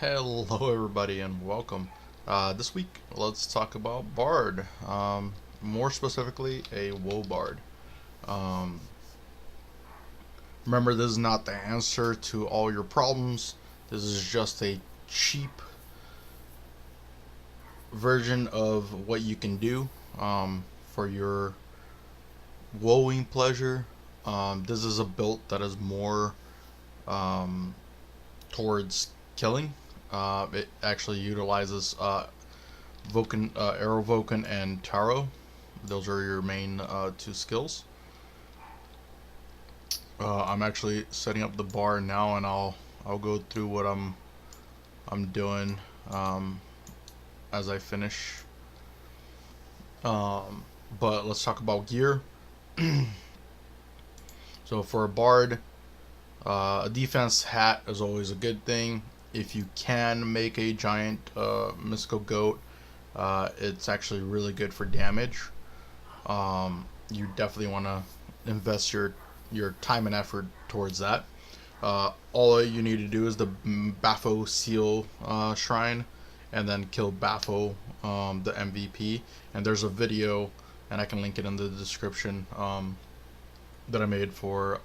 Hello everybody and welcome. This week let's talk about Bard. More specifically a Woe Bard. Um, Remember, this is not the answer to all your problems. This is just a cheap version of what you can do for your woeing pleasure. This is a build that is more um, towards killing. It actually utilizes Vulcan, Aero Vulcan, and Taro. Those are your main two skills. I'm actually setting up the bar now, and I'll go through what I'm doing as I finish. But let's talk about gear. So for a bard, a defense hat is always a good thing. If you can make a giant mystical goat, it's actually really good for damage. You definitely want to invest your time and effort towards that. All you need to do is the Bafo Seal Shrine, and then kill Bafo, the MVP. And there's a video, and I can link it in the description, that I made for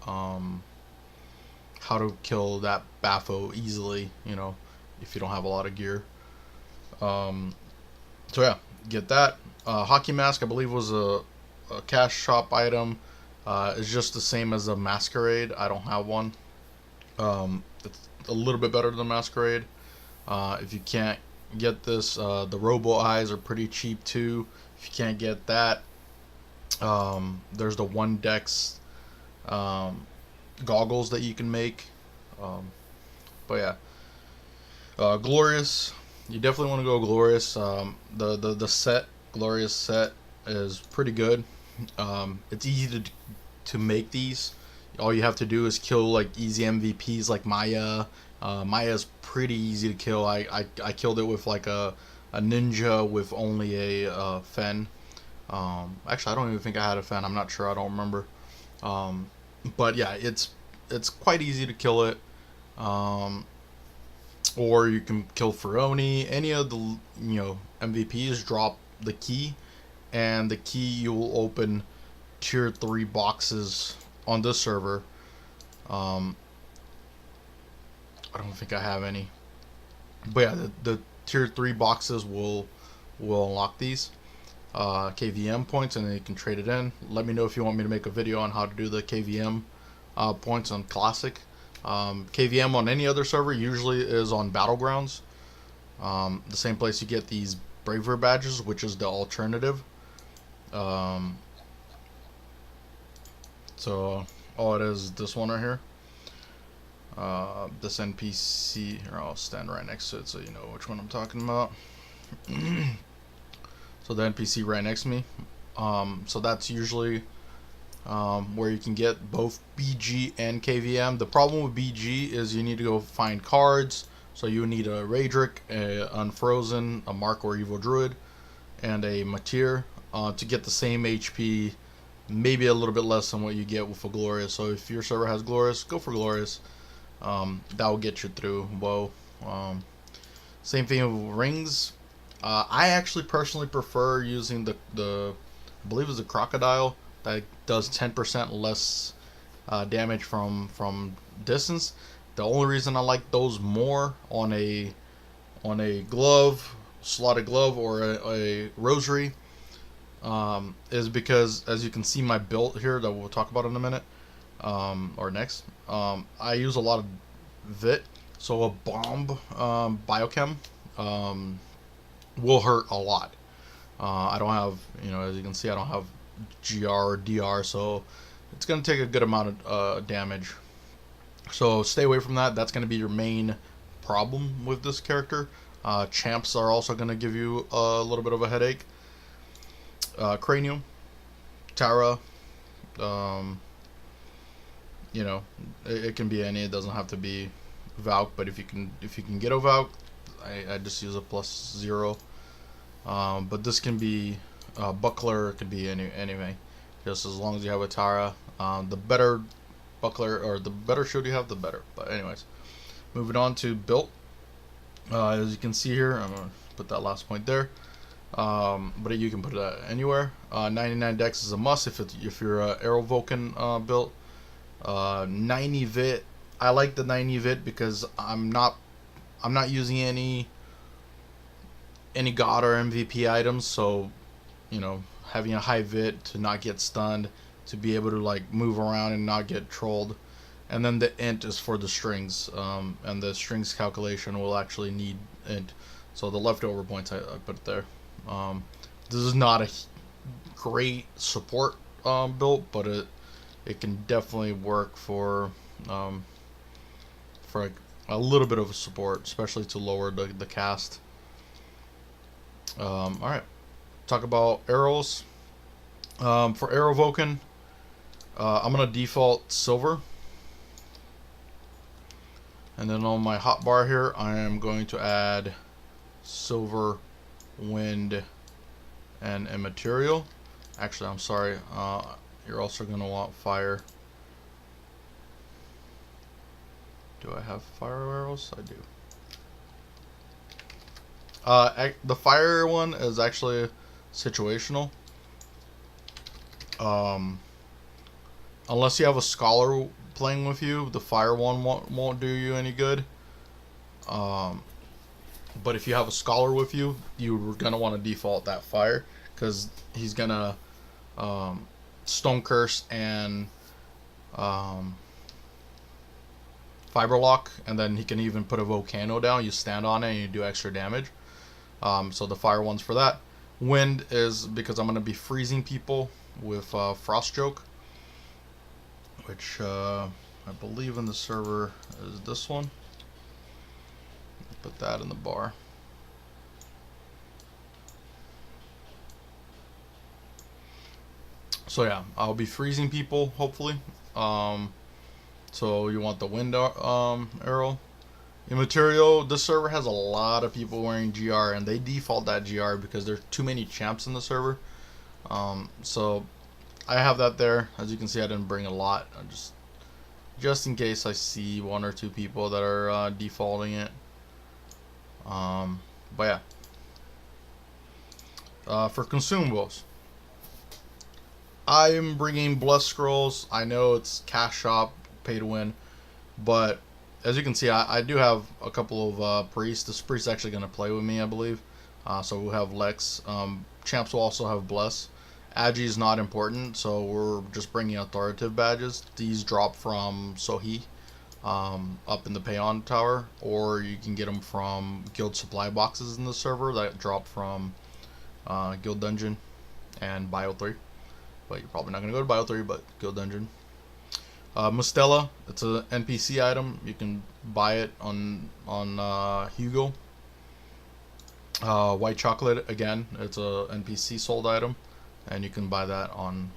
how to kill that Bafo easily. If you don't have a lot of gear. So yeah, get that. Hockey mask, I believe, was a cash shop item. It's just the same as a masquerade. I don't have one. It's a little bit better than masquerade. If you can't get this, the robo eyes are pretty cheap too. If you can't get that, there's the one dex goggles that you can make. But yeah, glorious. You definitely want to go glorious. The set glorious set is pretty good. It's easy to make these. All you have to do is kill like easy MVPs like Maya. Maya's pretty easy to kill. I killed it with like a ninja with only a fen. Actually, I don't even think I had a fen. I'm not sure. I don't remember. But yeah, it's quite easy to kill it. Or you can kill Feroni. Any of the MVPs drop the key, and the key you will open tier 3 boxes on this server. I don't think I have any, but yeah, the tier 3 boxes will unlock these KVM points, and then you can trade it in. Let me know if you want me to make a video on how to do the KVM points on Classic. KVM on any other server usually is on Battlegrounds, the same place you get these Braver badges, which is the alternative. So all it is this one right here. This NPC here, I'll stand right next to it so you know which one I'm talking about. So the NPC right next to me. So that's usually where you can get both BG and KVM. The problem with BG is you need to go find cards. So you need a Raedric, a Unfrozen, a Mark or Evil Druid, and a Matir to get the same HP, maybe a little bit less than what you get with a Glorious. So if your server has Glorious, go for Glorious. That will get you through WoW. Same thing with rings. I actually personally prefer using the I believe it's a crocodile that does 10% less damage from distance. The only reason I like those more on a glove, slotted glove, or a rosary, is because, as you can see my build here that we'll talk about in a minute, or next, I use a lot of Vit, so a bomb biochem will hurt a lot. I don't have, as you can see, I don't have GR or DR, so it's going to take a good amount of damage. So stay away from that. That's going to be your main problem with this character. Champs are also going to give you a little bit of a headache. Cranium, Tara, it can be any. It doesn't have to be Valk, but if you can get a Valk, I just use a +0. But this can be buckler. It could be anyway. Just as long as you have a Tara, the better buckler or the better shield you have, the better. But anyways, moving on to built. As you can see here, I'm gonna put that last point there. But you can put it anywhere. 99 dex is a must if you're a Aero Vulcan build. 90 vit. I like the 90 vit because I'm not using any god or MVP items, so you know, having a high vit to not get stunned, to be able to like move around and not get trolled. And then the int is for the strings, and the strings calculation will actually need int. So the leftover points I put it there. This is not a great support build, but it can definitely work for a little bit of a support, especially to lower the cast. All right, talk about arrows. For Aero Vulcan, I'm gonna default silver. And then on my hotbar here, I am going to add silver, wind, and a material. Actually, I'm sorry. You're also going to want fire. Do I have fire arrows? I do. The fire one is actually situational. Unless you have a scholar playing with you, the fire one won't do you any good. But if you have a scholar with you, you're gonna want to default that fire, because he's gonna stone curse and fiber lock, and then he can even put a volcano down. You stand on it and you do extra damage. So the fire one's for that. Wind is because I'm gonna be freezing people with frost joke, which I believe in the server is this one. Put that in the bar. So yeah, I'll be freezing people hopefully. So you want the wind arrow. In material, this server has a lot of people wearing GR, and they default that GR because there's too many champs in the server. So I have that there. As you can see, I didn't bring a lot. I just in case I see one or two people that are defaulting it. But yeah. For consumables, I am bringing Blessed Scrolls. I know it's cash shop, pay to win, but as you can see, I do have a couple of priests. This priest is actually going to play with me, I believe. So we'll have Lex. Champs will also have Bless. Agi is not important, so we're just bringing authoritative badges. These drop from Sohi up in the Payon Tower, or you can get them from guild supply boxes in the server that drop from Guild Dungeon and Bio 3. But you're probably not going to go to Bio 3, but Guild Dungeon. Mustela, it's an NPC item. You can buy it on Hugo. White chocolate, again, it's a NPC sold item, and you can buy that on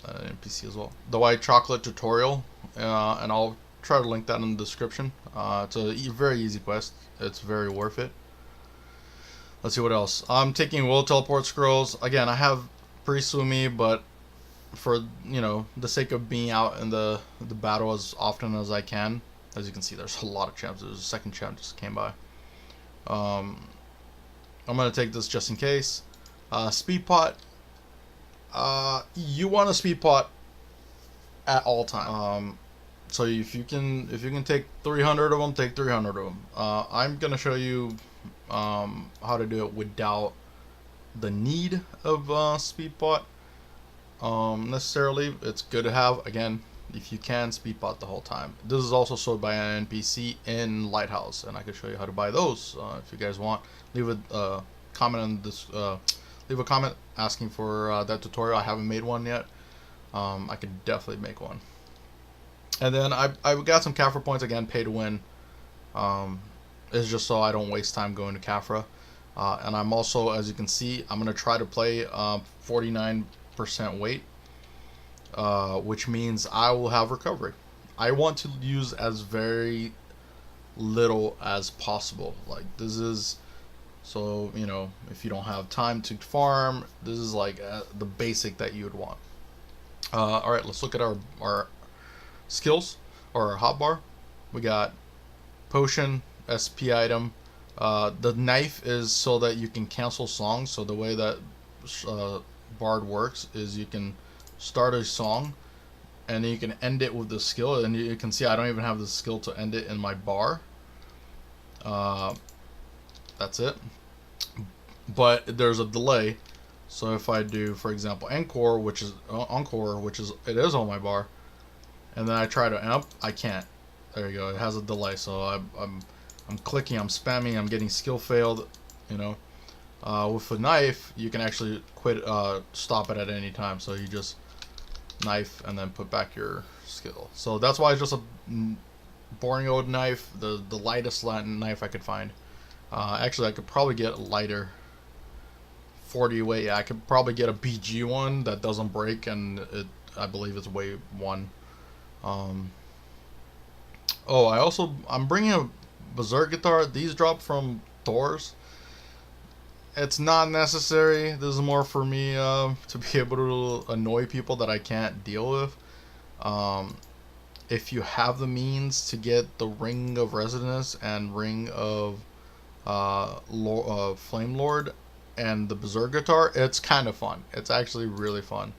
NPC as well. The white chocolate tutorial, and I'll try to link that in the description. It's a very easy quest. It's very worth it. Let's see what else. I'm taking will teleport scrolls. Again, I have priests with me, but for the sake of being out in the battle as often as I can. As you can see, there's a lot of champs. There's a second champ just came by. I'm gonna take this just in case. Speed pot. You want a speed pot at all time. So if you can take 300 of them, take 300 of them. I'm gonna show you how to do it without the need of speed pot. Necessarily, it's good to have. Again, if you can, speed pot the whole time. This is also sold by an NPC in Lighthouse, and I can show you how to buy those if you guys want. Leave a comment on this. Leave a comment asking for that tutorial. I haven't made one yet. I could definitely make one. And then I got some Kafra points, again, pay to win. It's just so I don't waste time going to Kafra. And I'm also, as you can see, I'm gonna try to play 49% weight, which means I will have recovery. I want to use as very little as possible. Like, this is, so if you don't have time to farm, this is like the basic that you would want. All right, let's look at our skills or our hotbar. We got potion, SP item, The knife is so that you can cancel songs. So the way that Bard works is you can start a song and then you can end it with the skill, and you can see I don't even have the skill to end it in my bar. That's it. But there's a delay. So if I do, for example, encore, which is it is on my bar, and then I try to amp, I can't. There you go. It has a delay. So I'm clicking, I'm spamming, I'm getting skill failed. You know, with a knife, you can actually stop it at any time. So you just knife and then put back your skill. So that's why it's just a boring old knife, the lightest knife I could find. Actually, I could probably get a lighter 40 weight. Yeah, I could probably get a BG one that doesn't break, and I believe it's weight 1. Oh, I'm bringing a Berserk guitar. These drop from Thor's. It's not necessary. This is more for me to be able to annoy people that I can't deal with. If you have the means to get the Ring of Resonance and Ring of Flame Lord and the Berserk guitar, it's kind of fun. It's actually really fun.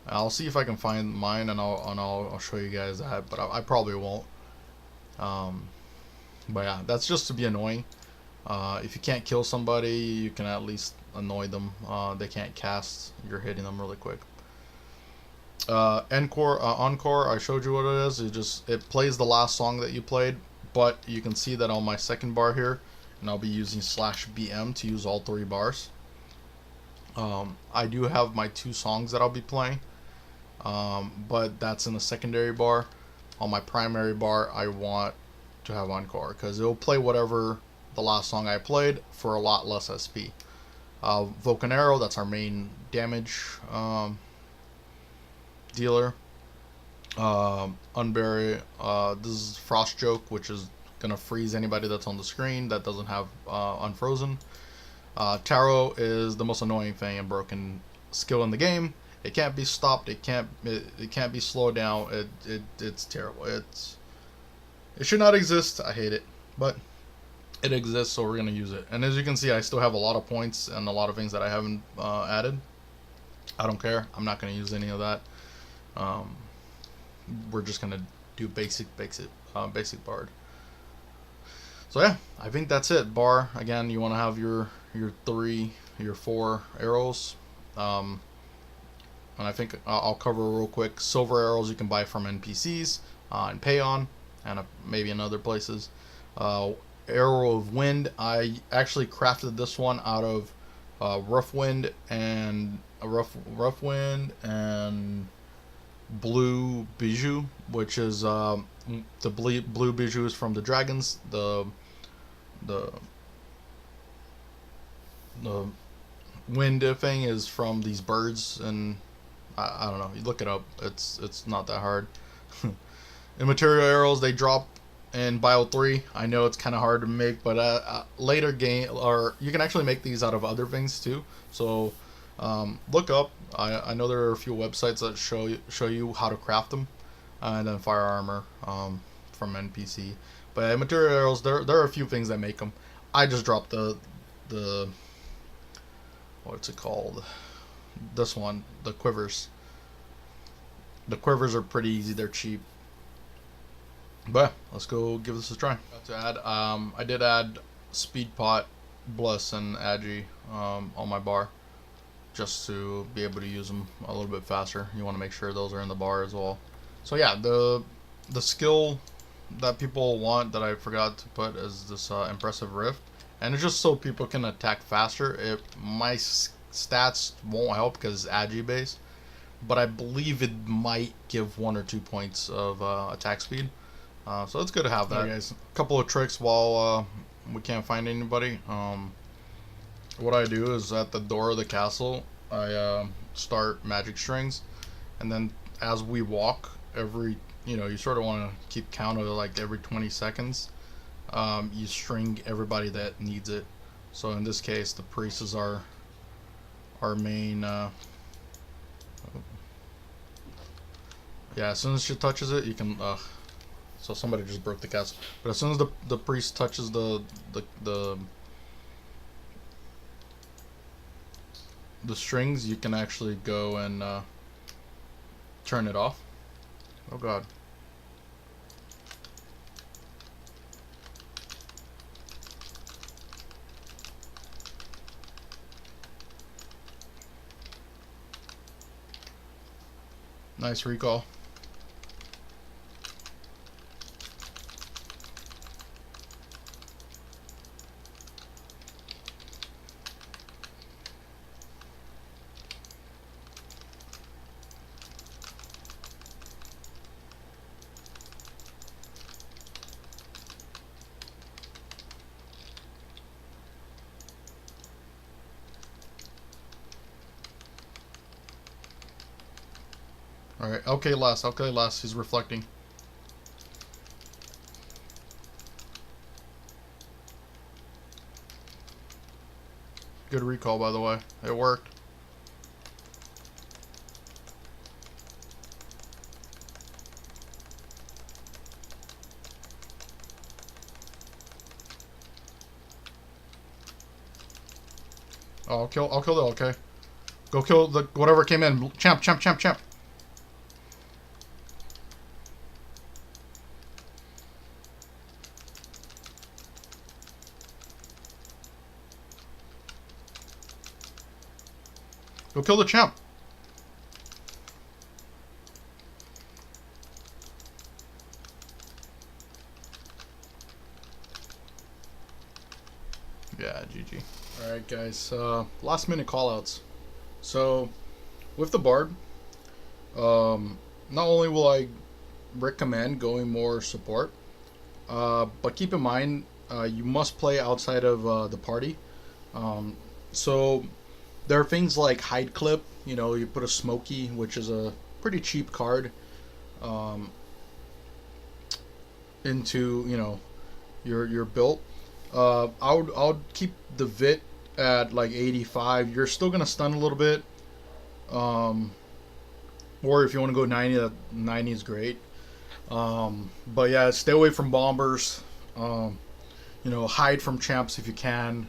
I'll see if I can find mine, and I'll show you guys that, but I probably won't. But yeah, that's just to be annoying. If you can't kill somebody, you can at least annoy them. They can't cast. You're hitting them really quick. Encore, I showed you what it is. It plays the last song that you played, but you can see that on my second bar here, and I'll be using /BM to use all 3 bars. I do have my 2 songs that I'll be playing, but that's in the secondary bar. On my primary bar, I want to have Encore because it'll play whatever the last song I played for a lot less SP. Vulcanero, that's our main damage dealer. Unbury, this is Frost Joke, which is gonna freeze anybody that's on the screen that doesn't have Unfrozen. Tarot is the most annoying thing and broken skill in the game. It can't be stopped. It can't be slowed down. It's terrible. It should not exist. I hate it, but it exists, so we're gonna use it. And as you can see, I still have a lot of points and a lot of things that I haven't added. I don't care. I'm not gonna use any of that. We're just gonna do basic Bard. So yeah, I think that's it. Bar, again, you want to have your 4 arrows. And I think I'll cover real quick. Silver arrows you can buy from NPCs and pay on, and maybe in other places. Arrow of Wind, I actually crafted this one out of rough wind and blue bijou, which is the blue bijou is from the dragons. The wind thing is from these birds, and I don't know. You look it up. It's not that hard. Immaterial arrows, they drop in Bio 3. I know it's kind of hard to make, but later game, or you can actually make these out of other things too. So look up. I know there are a few websites that show you how to craft them, and then fire armor from NPC. But material arrows, there are a few things that make them. I just dropped the what's it called? This one, the quivers. The quivers are pretty easy. They're cheap. But let's go give this a try. To add, I did add Speed Pot, Bless, and Agi on my bar, just to be able to use them a little bit faster. You want to make sure those are in the bar as well. So yeah, the skill that people want that I forgot to put is this Impressive Rift, and it's just so people can attack faster. My stats won't help because it's Agi based, but I believe it might give 1 or 2 points of attack speed. So it's good to have that. Right, guys, a couple of tricks while we can't find anybody. What I do is at the door of the castle, I start magic strings, and then as we walk, you sort of want to keep count of like every 20 seconds. You string everybody that needs it. So in this case, the priest is our main. Yeah, as soon as she touches it, you can. So somebody just broke the castle. But as soon as the priest touches the strings, you can actually go and turn it off. Oh god. Nice recall. Alright, okay last, he's reflecting. Good recall, by the way. It worked. Oh, I'll kill the okay. Go kill the whatever came in. Champ. Go kill the champ. Yeah, GG. Alright guys, last minute callouts. So, with the Bard, not only will I recommend going more support, but keep in mind, you must play outside of the party. So, there are things like Hide Clip, you know, you put a Smoky, which is a pretty cheap card, into, you know, your build. I would keep the Vit at like 85. You're still gonna stun a little bit, or if you want to go 90, that 90 is great. But yeah, stay away from bombers. You know, hide from champs if you can.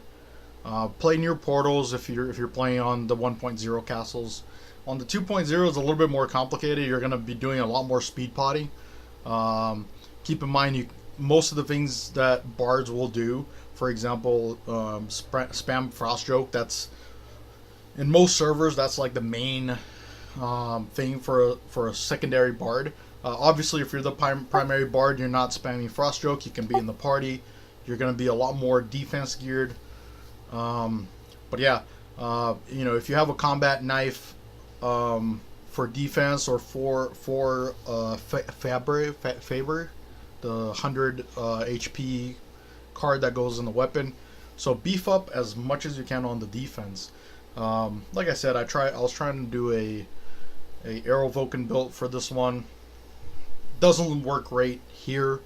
Play near portals if you're playing on the 1.0 castles. On the 2.0, it's a little bit more complicated. You're gonna be doing a lot more speed potting. Keep in mind, most of the things that bards will do, for example, spam frost joke. That's in most servers. That's like the main thing for a secondary bard. Obviously, if you're the primary bard, you're not spamming frost joke. You can be in the party. You're gonna be a lot more defense geared. But yeah, you know, if you have a combat knife for defense or for Faber, the 100 HP card that goes in the weapon. So beef up as much as you can on the defense. Like I said, I was trying to do a Arrow Vulcan build for this one. Doesn't work great here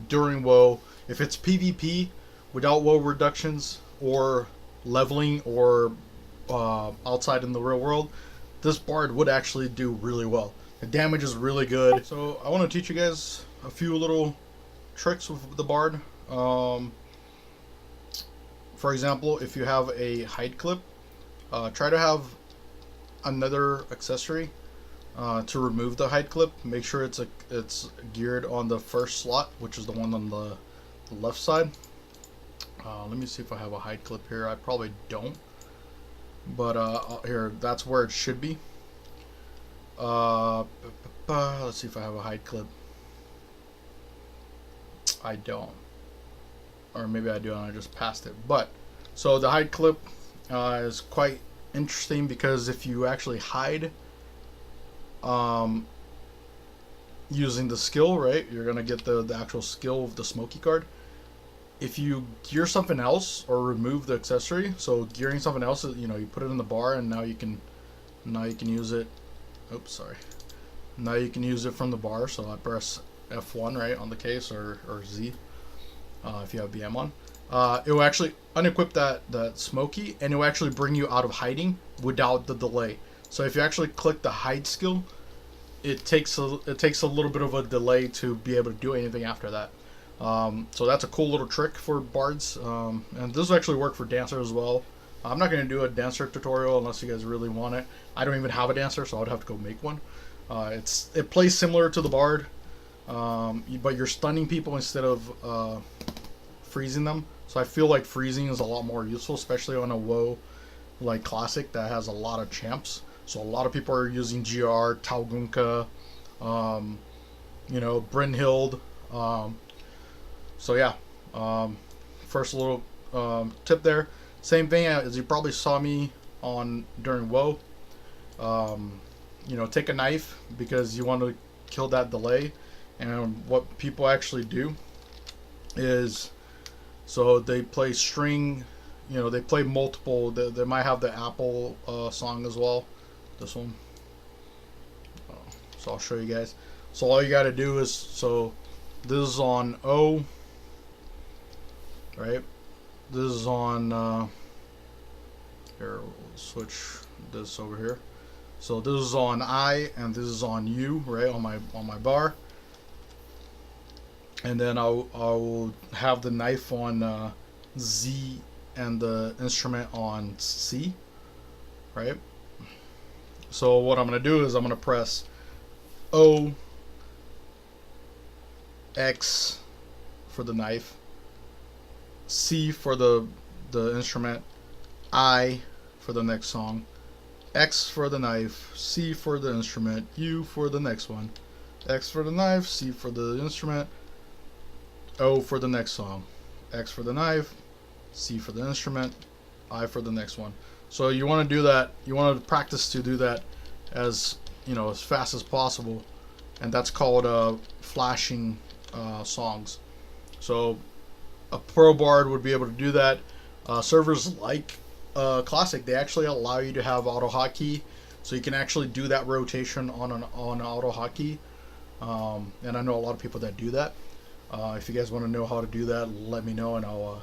during WoW. If it's PvP without WoW reductions or leveling or outside in the real world, this Bard would actually do really well. The damage is really good. So I want to teach you guys a few little tricks with the Bard. For example, if you have a hide clip, try to have another accessory to remove the hide clip. Make sure it's geared on the first slot, which is the one on the left side. Let me see if I have a hide clip here. I probably don't, but here, that's where it should be. Let's see if I have a hide clip. I don't, or maybe I do and I just passed it. But so the hide clip is quite interesting because if you actually hide using the skill, right, you're gonna get the actual skill of the Smoky card. If you gear something else or remove the accessory, so gearing something else, you know, you put it in the bar and now you can use it. Oops, sorry. Now you can use it from the bar. So I press F1 right on the case or Z if you have BM on. It will actually unequip that Smoky and it will actually bring you out of hiding without the delay. So if you actually click the hide skill, it takes a little bit of a delay to be able to do anything after that. So that's a cool little trick for bards, and this will actually work for dancers as well. I'm not going to do a dancer tutorial unless you guys really want it. I don't even have a dancer, so I would have to go make one. It plays similar to the bard, but you're stunning people instead of freezing them. So I feel like freezing is a lot more useful, especially on a WoW like classic that has a lot of champs. So a lot of people are using GR, Talgunka, Brynhild. So yeah, first little tip there. Same thing as you probably saw me on during WoW. Take a knife because you want to kill that delay. And what people actually do is, so they play string. They play multiple. They might have the Apple song as well. This one. So I'll show you guys. So all you got to do is, so this is on O. Right? This is on, here, we'll switch this over here. So this is on I, and this is on U, right, on my bar. And then I'll have the knife on Z and the instrument on C, right? So what I'm going to do is I'm going to press O, X for the knife, C for the instrument, I for the next song, X for the knife, C for the instrument, U for the next one, X for the knife, C for the instrument, O for the next song, X for the knife, C for the instrument, I for the next one. So you want to do that, you want to practice to do that as fast as possible, and that's called flashing songs. So a pro bard would be able to do that. Servers like Classic, they actually allow you to have auto hotkey, so you can actually do that rotation on an auto hotkey. And I know a lot of people that do that. If you guys want to know how to do that, let me know, and I'll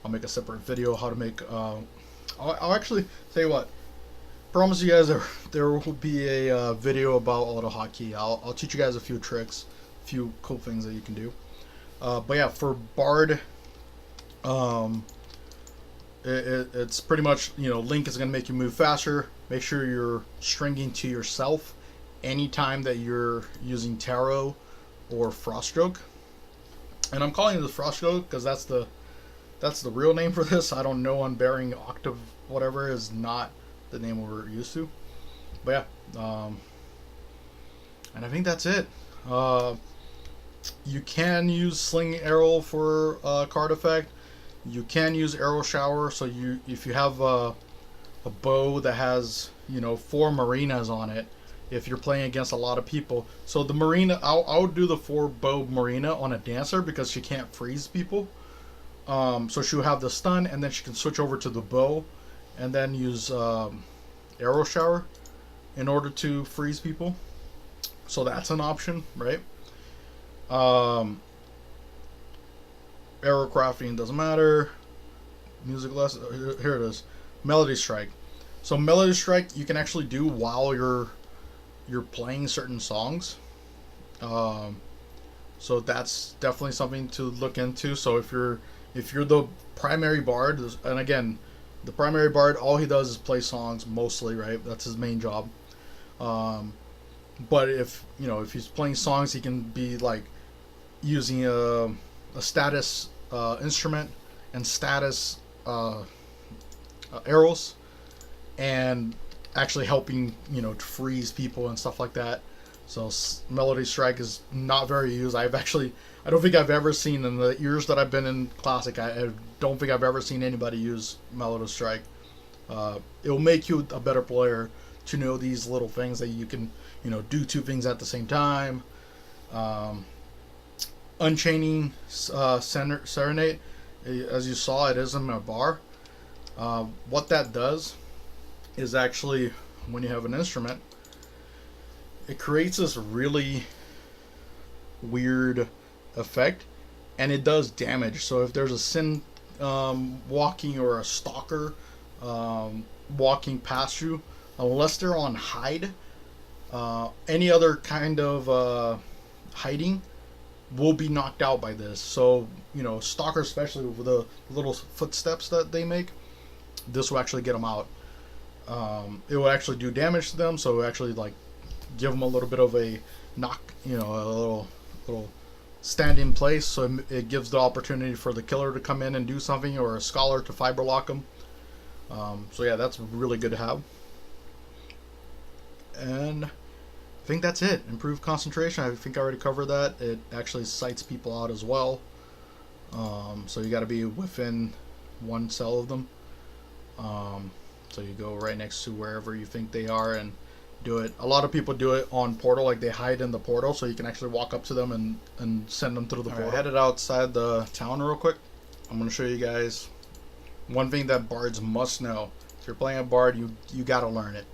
make a separate video how to make. I'll actually tell you what. Promise you guys there will be a video about auto hotkey. I'll teach you guys a few tricks, a few cool things that you can do. But yeah, for bard. It's pretty much, Link is going to make you move faster. Make sure you're stringing to yourself anytime that you're using Tarot or Froststroke. And I'm calling this Froststroke because that's the real name for this. I don't know, Unbearing Octave whatever is not the name we're used to. But yeah, and I think that's it. You can use Sling Arrow for card effect. You can use Arrow Shower. So if you have a bow that has 4 marinas on it, if you're playing against a lot of people, so the marina, I would do the 4 bow marina on a dancer because she can't freeze people. So she'll have the stun, and then she can switch over to the bow, and then use Arrow Shower in order to freeze people. So that's an option, right? Arrow crafting doesn't matter. Music lesson, here it is. Melody Strike. So Melody Strike you can actually do while you're playing certain songs. So that's definitely something to look into. So if you're the primary bard, and again, the primary bard, all he does is play songs mostly, right? That's his main job. But if he's playing songs, he can be like using a status instrument and status arrows, and actually helping to freeze people and stuff like that. So Melody Strike is not very used. I don't think I've ever seen, in the years that I've been in Classic, I don't think I've ever seen anybody use Melody Strike. It'll make you a better player to know these little things that you can do 2 things at the same time. Unchaining Serenade, as you saw, it is in my bar. What that does is actually, when you have an instrument, it creates this really weird effect, and it does damage. So if there's a Sin walking, or a Stalker walking past you, unless they're on hide, Any other kind of hiding will be knocked out by this. So, you know, stalkers, especially with the little footsteps that they make, this will actually get them out. It will actually do damage to them, so it will actually like give them a little bit of a knock, you know, a little stand in place. So it gives the opportunity for the killer to come in and do something, or a scholar to fiber lock them. So yeah, that's really good to have. And I think that's it. Improved concentration. I think I already covered that. It actually sights people out as well. So you got to be within one cell of them. So you go right next to wherever you think they are and do it. A lot of people do it on portal, like they hide in the portal, so you can actually walk up to them and send them through the portal. Headed outside the town real quick. I'm going to show you guys one thing that bards must know. If you're playing a bard, you got to learn it.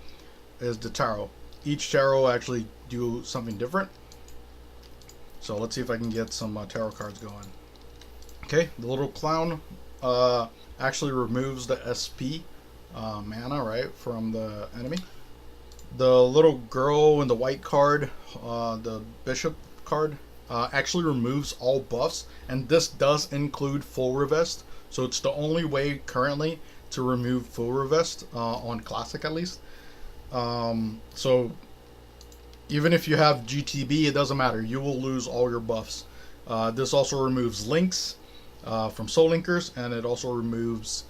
Is the tarot. Each tarot actually do something different. So let's see if I can get some tarot cards going. Okay, the little clown actually removes the SP mana, right, from the enemy. The little girl in the white card, the bishop card, actually removes all buffs, and this does include full revest. So it's the only way currently to remove full revest on classic, at least. So even if you have GTB, it doesn't matter. You will lose all your buffs. This also removes links from soul linkers, and it also removes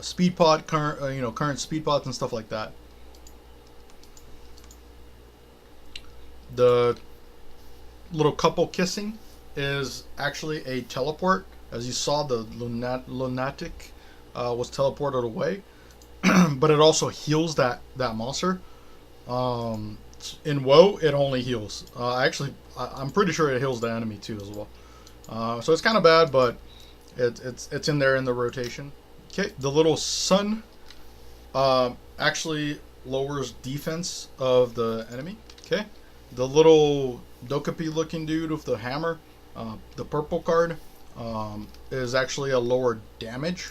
speed pod, current speed pods and stuff like that. The little couple kissing is actually a teleport. As you saw, the lunatic was teleported away, but it also heals that monster. In WoW, it only heals. I'm pretty sure it heals the enemy too as well. So it's kind of bad, but it's in there in the rotation. Okay, the little sun actually lowers defense of the enemy. Okay, the little Dokapi looking dude with the hammer, the purple card, is actually a lower damage.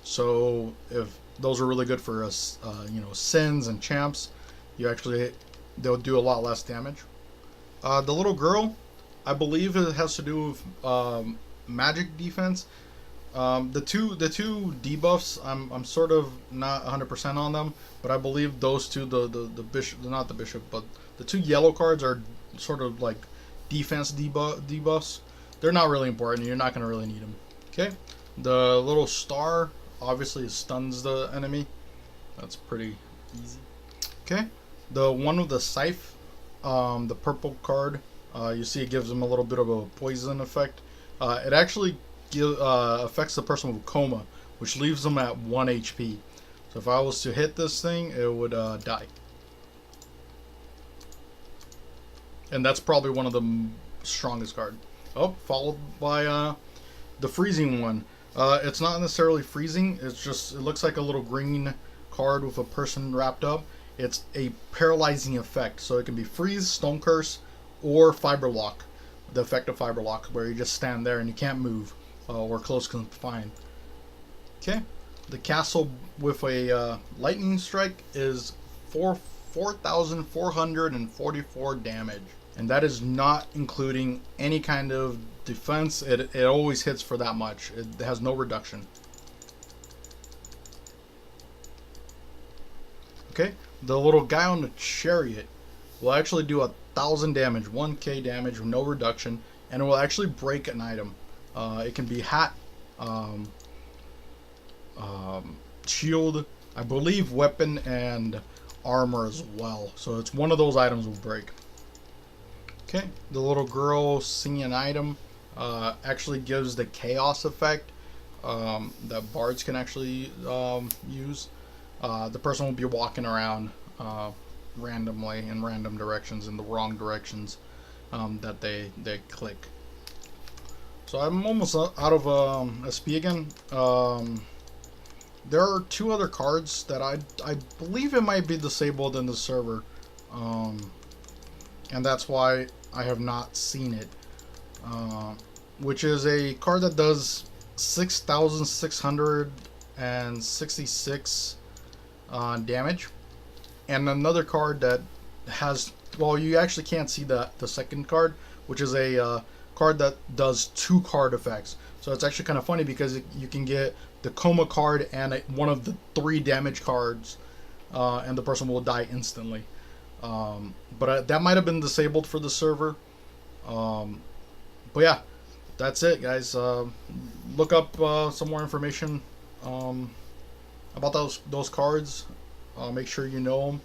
So if those are really good for us, sins and champs, they'll do a lot less damage. The little girl, I believe it has to do with magic defense. The two debuffs, I'm sort of not 100% on them, but I believe those two, the bishop, not the bishop, but the two yellow cards are sort of like defense debuffs. They're not really important. You're not going to really need them. Okay, the little star obviously stuns the enemy. That's pretty easy. Okay, the one with the scythe, the purple card, you see it gives them a little bit of a poison effect. It actually affects the person with coma, which leaves them at 1 HP. So if I was to hit this thing, it would die. And that's probably one of the strongest cards. Oh, followed by the freezing one. It's not necessarily freezing. It's just, it looks like a little green card with a person wrapped up. It's a paralyzing effect. So it can be freeze, stone curse, or fiber lock. The effect of fiber lock, where you just stand there and you can't move, or close confined. Okay, the castle with a lightning strike is 4,444 damage, and that is not including any kind of defense. It always hits for that much. It has no reduction. Okay, the little guy on the chariot will actually do 1,000 damage, 1k damage with no reduction, and it will actually break an item. It can be hat, shield, I believe weapon, and armor as well. So it's one of those items will break. Okay, the little girl singing an item actually gives the chaos effect that bards can actually use. The person will be walking around randomly in random directions, in the wrong directions that they click. So I'm almost out of SP again. There are two other cards that I believe it might be disabled in the server, and that's why I have not seen it. Which is a card that does 6,666 damage. and another card that has, well, you actually can't see the second card, which is a card that does 2 card effects. So it's actually kind of funny because you can get the coma card and one of the 3 damage cards, and the person will die instantly. But that might have been disabled for the server. But yeah, that's it, guys. Look up some more information about those cards. Make sure you know them.